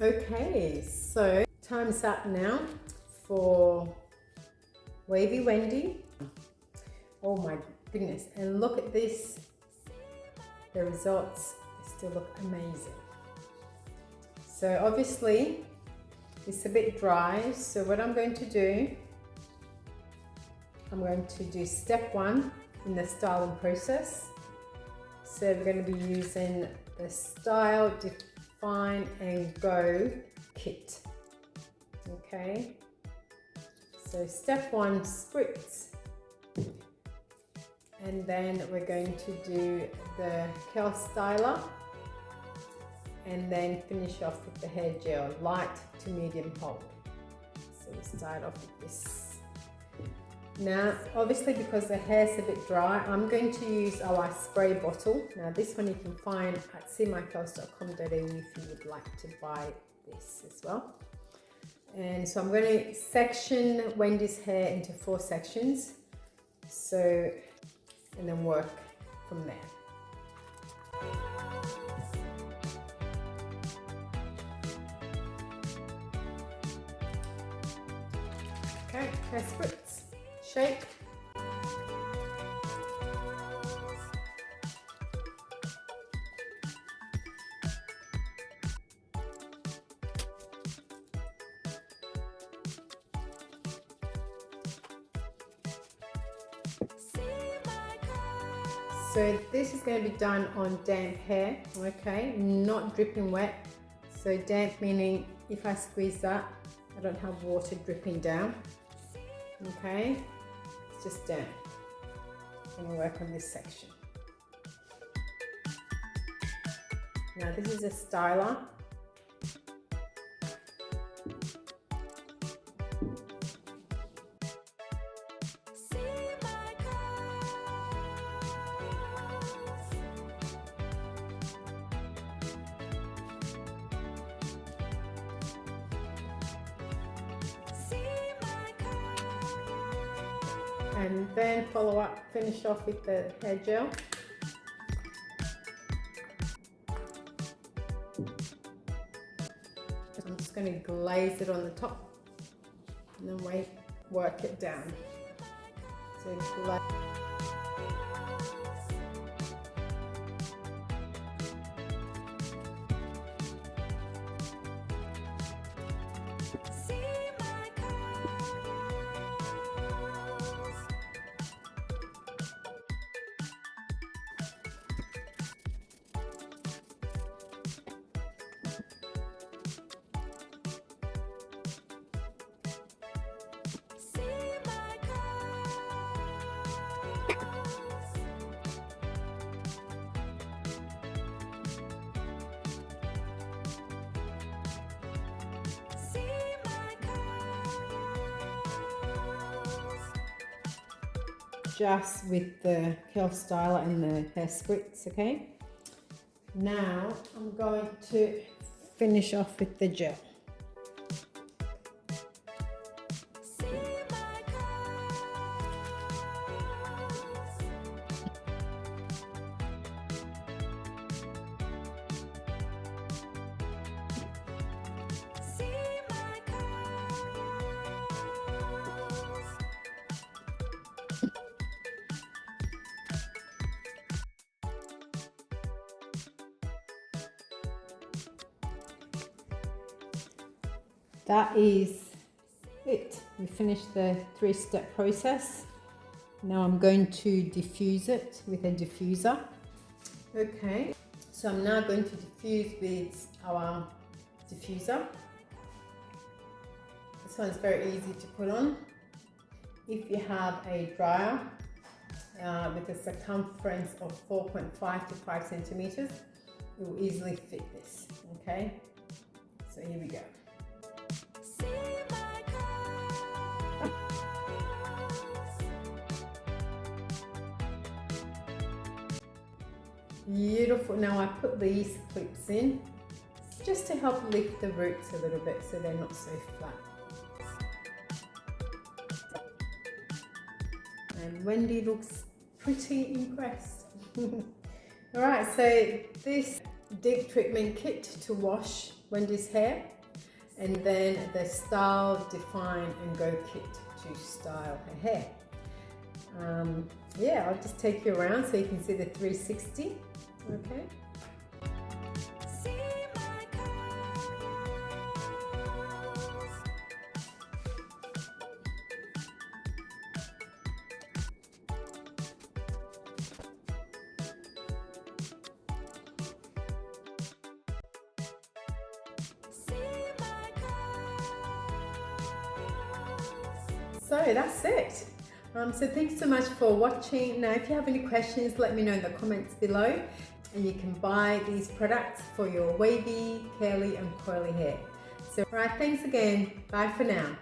Okay, so time's up now for Wavy Wendy. Oh my goodness, and look at this. The results still look amazing. So obviously it's a bit dry, so what I'm going to do, I'm going to do step 1 in the styling process. So we're going to be using the Style, Define and Go kit. Okay, so step 1, spritz. And then we're going to do the curl styler and then finish off with the hair gel, light to medium hold. So we'll start off with this. Now obviously because the hair's a bit dry, I'm going to use our spray bottle. Now this one you can find at cmycurls.com.au if you would like to buy this as well. And so I'm going to section Wendy's hair into 4 sections. So and then work from there. Okay, hair spritz, shake. So this is going to be done on damp hair, okay, not dripping wet. So damp meaning if I squeeze that, I don't have water dripping down, okay, it's just damp. I'm going to work on this section. Now this is a styler. And then follow up, finish off with the hair gel. I'm just going to glaze it on the top and then work it down. So glaze. Just with the curl styler and the hair spritz, okay? Now I'm going to finish off with the gel. That is it. We finished the 3-step process. Now I'm going to diffuse it with a diffuser. Okay, so I'm now going to diffuse with our diffuser. This one's very easy to put on. If you have a dryer with a circumference of 4.5 to 5 centimeters, it will easily fit this, okay? So here we go. Beautiful. Now I put these clips in just to help lift the roots a little bit so they're not so flat. And Wendy looks pretty impressed. Alright, so this deep treatment kit to wash Wendy's hair, and then the style, define and go kit to style her hair. Yeah, I'll just take you around so you can see the 360. Okay. So that's it. So thanks so much for watching. Now, if you have any questions, let me know in the comments below. And you can buy these products for your wavy, curly and coily hair. So right, thanks again. Bye for now.